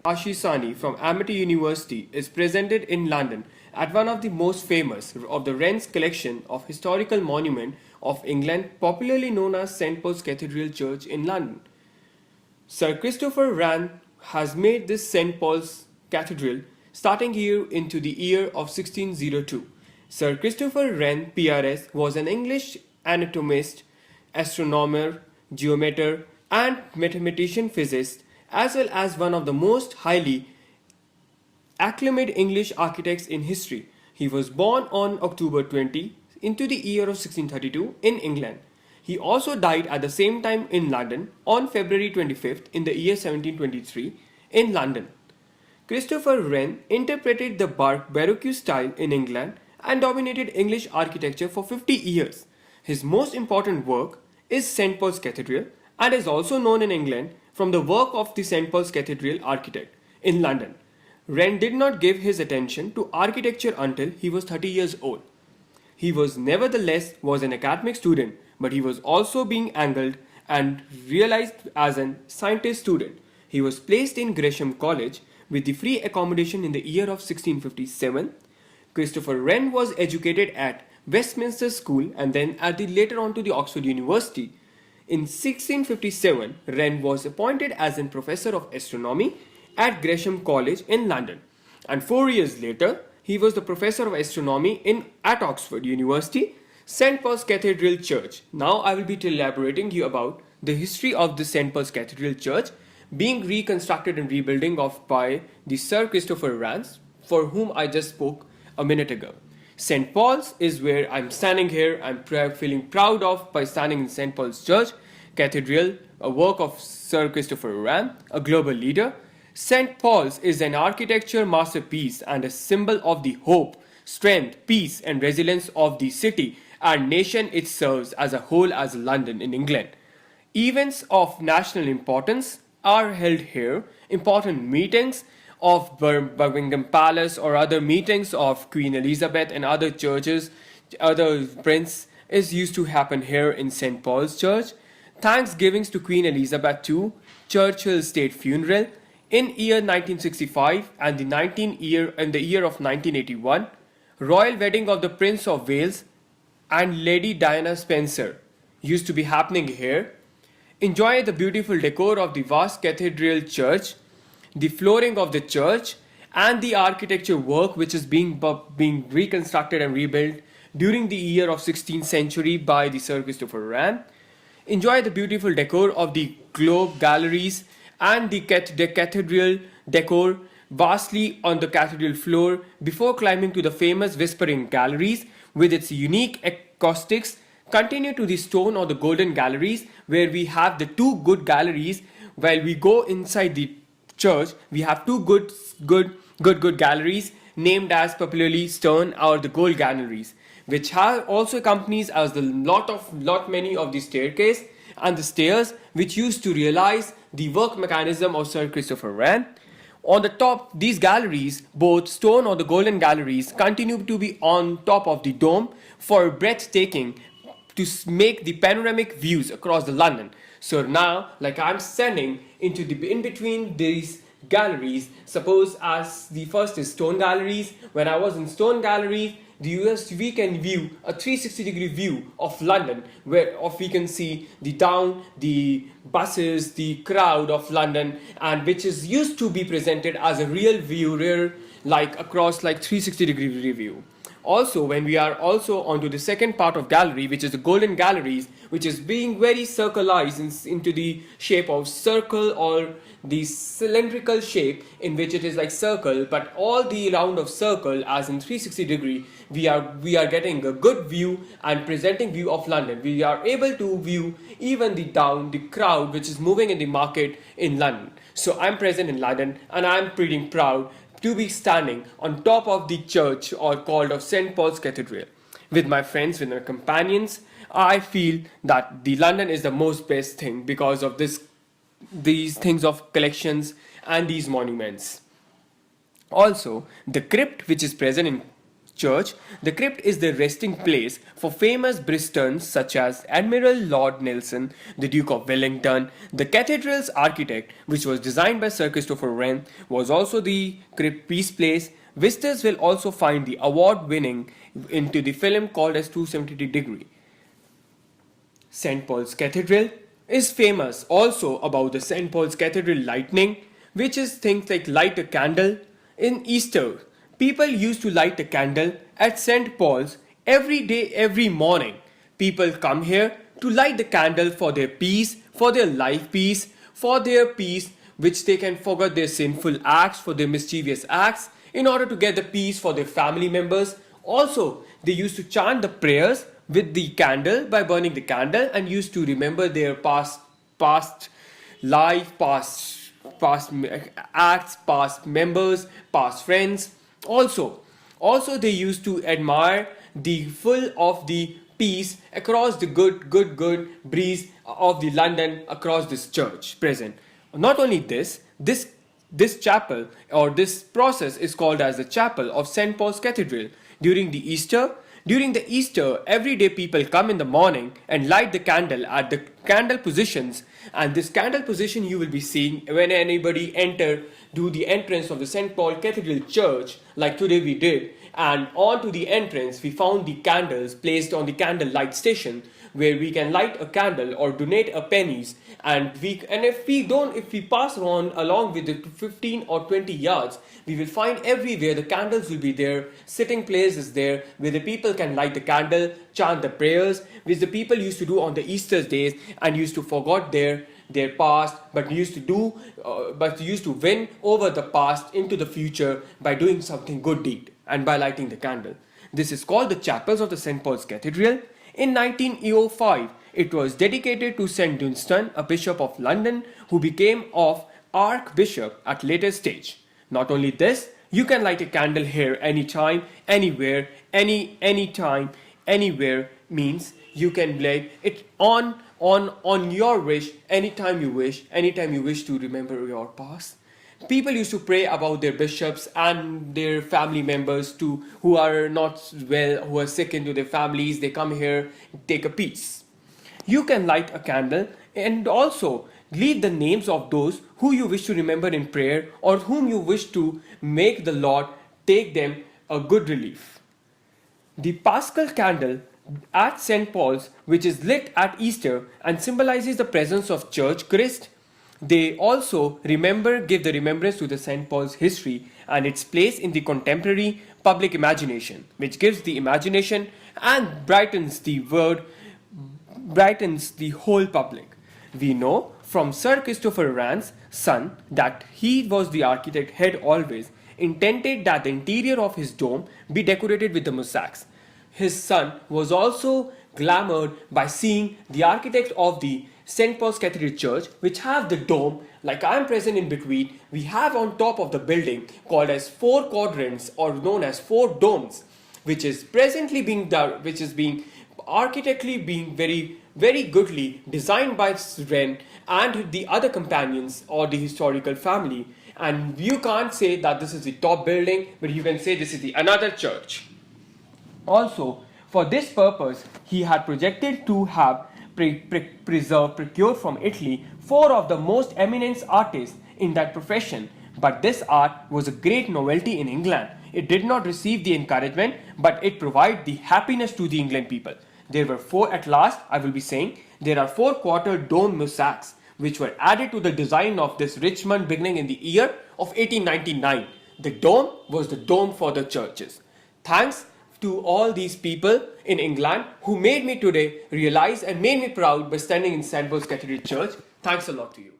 Ashisani from Amity University is presented in London at one of the most famous of the Wren's collection of historical monument of England, popularly known as St. Paul's Cathedral Church in London. Sir Christopher Wren has made this St. Paul's Cathedral starting here into the year of 1602. Sir Christopher Wren, PRS, was an English anatomist, astronomer, geometer, and mathematician physicist, as well as one of the most highly acclaimed English architects in history. He was born on October 20 into the year of 1632 in England. He also died at the same time in London on February 25th in the year 1723 in London. Christopher Wren interpreted the Baroque style in England and dominated English architecture for 50 years. His most important work is St. Paul's Cathedral and is also known in England from the work of the St. Paul's Cathedral architect in London. Wren did not give his attention to architecture until he was 30 years old. He was nevertheless was an academic student, but he was also being angled and realized as a scientist student. He was placed in Gresham College with the free accommodation in the year of 1657. Christopher Wren was educated at Westminster School and then at the later on to the Oxford University. In 1657, Wren was appointed as a professor of astronomy at Gresham College in London, and 4 years later, he was the professor of astronomy at Oxford University, St. Paul's Cathedral Church. Now I will be elaborating you about the history of the St. Paul's Cathedral Church being reconstructed and rebuilding by the Sir Christopher Wren, for whom I just spoke a minute ago. St. Paul's is where I'm standing here. I'm feeling proud of by standing in St. Paul's Church Cathedral, a work of Sir Christopher Wren, a global leader. St. Paul's is an architecture masterpiece and a symbol of the hope, strength, peace, and resilience of the city and nation it serves as a whole as London in England. Events of national importance are held here. Important meetings of Buckingham Palace or other meetings of Queen Elizabeth and other churches, other prince is used to happen here in St. Paul's Church. Thanksgivings to Queen Elizabeth II, Churchill's state funeral in year 1965 and the year of 1981, royal wedding of the Prince of Wales and Lady Diana Spencer used to be happening here. Enjoy the beautiful decor of the vast cathedral church, the flooring of the church, and the architecture work which is being reconstructed and rebuilt during the year of 16th century by the Sir Christopher Wren. Enjoy the beautiful decor of the globe galleries and the cathedral decor vastly on the cathedral floor before climbing to the famous Whispering Galleries with its unique acoustics. Continue to the stone or the golden galleries where we have the two good galleries. While we go inside the church, we have two good galleries named as popularly stone or the gold galleries, which have also accompanies as the lot many of the staircase and the stairs which used to realize the work mechanism of Sir Christopher Wren. On the top, these galleries, both stone or the golden galleries, continue to be on top of the dome for breathtaking to make the panoramic views across the London. So now, like I'm standing in between these galleries, suppose as the first is stone galleries. When I was in stone galleries, we can view a 360-degree view of London, where we can see the town, the buses, the crowd of London, and which is used to be presented as a real view, like across like 360-degree view. Also, when we are also onto the second part of gallery, which is the golden galleries, which is being very circularized into the shape of circle or the cylindrical shape in which it is like circle, but all the round of circle as in 360 degree, we are getting a good view and presenting view of London. We are able to view even the town, the crowd which is moving in the market in London. So I'm present in London and I'm pretty proud to be standing on top of the church or called of St. Paul's Cathedral. With my friends, with my companions, I feel that the London is the most best thing because of these things of collections and these monuments. Also, the crypt which is present in church, the crypt is the resting place for famous Bristons such as Admiral Lord Nelson, the Duke of Wellington. The cathedral's architect, which was designed by Sir Christopher Wren, was also the crypt peace place. Visitors will also find the award-winning into the film called as 270 Degree. St. Paul's Cathedral is famous also about the St. Paul's Cathedral lightning, which is things like light a candle. In Easter, people used to light a candle at St. Paul's every day, every morning. People come here to light the candle for their peace, for their life peace, for their peace, which they can forget their sinful acts, for their mischievous acts, in order to get the peace for their family members. Also, they used to chant the prayers with the candle by burning the candle and used to remember their past life, past acts, past members, past friends. Also they used to admire the full of the peace across the good breeze of the London across this church present. Not only this chapel or this process is called as the chapel of St. Paul's Cathedral. During the Easter, every day people come in the morning and light the candle at the candle positions, and this candle position you will be seeing when anybody do the entrance of the St. Paul Cathedral Church, like today we did, and on to the entrance we found the candles placed on the candle light station where we can light a candle or donate a pennies, and if we pass on along with the 15 or 20 yards, we will find everywhere the candles will be there, sitting place is there where the people can light the candle, chant the prayers which the people used to do on the Easter days and used to forget their past, but used to win over the past into the future by doing something good deed and by lighting the candle. This is called the chapels of the St. Paul's Cathedral. In 1905, it was dedicated to St. Dunstan, a bishop of London, who became of archbishop at later stage. Not only this, you can light a candle here anytime, anywhere, anytime, anywhere means you can light it on your wish, anytime you wish to remember your past. People used to pray about their bishops and their family members too, who are not well, who are sick into their families. They come here, take a peace. You can light a candle and also leave the names of those who you wish to remember in prayer or whom you wish to make the Lord take them a good relief. The Paschal candle at St. Paul's, which is lit at Easter and symbolizes the presence of Church Christ. They also give the remembrance to the St. Paul's history and its place in the contemporary public imagination, which gives the imagination and brightens the whole public. We know from Sir Christopher Wren's son that he was the architect had always intended that the interior of his dome be decorated with the mosaics. His son was also glamoured by seeing the architect of the St. Paul's Cathedral Church, which have the dome like I am present in between. We have on top of the building called as 4 quadrants or known as 4 domes, which is presently being architecturally being very, very goodly designed by Wren and the other companions or the historical family. And you can't say that this is the top building, but you can say this is the another church. Also, for this purpose, he had projected to have procured from Italy 4 of the most eminent artists in that profession. But this art was a great novelty in England. It did not receive the encouragement, but it provided the happiness to the England people. There were 4 at last, I will be saying. There are 4 quarter dome mosaics which were added to the design of this Richmond beginning in the year of 1899. The dome was the dome for the churches. Thanks to all these people in England who made me today realize and made me proud by standing in St. Paul's Cathedral Church. Thanks a lot to you.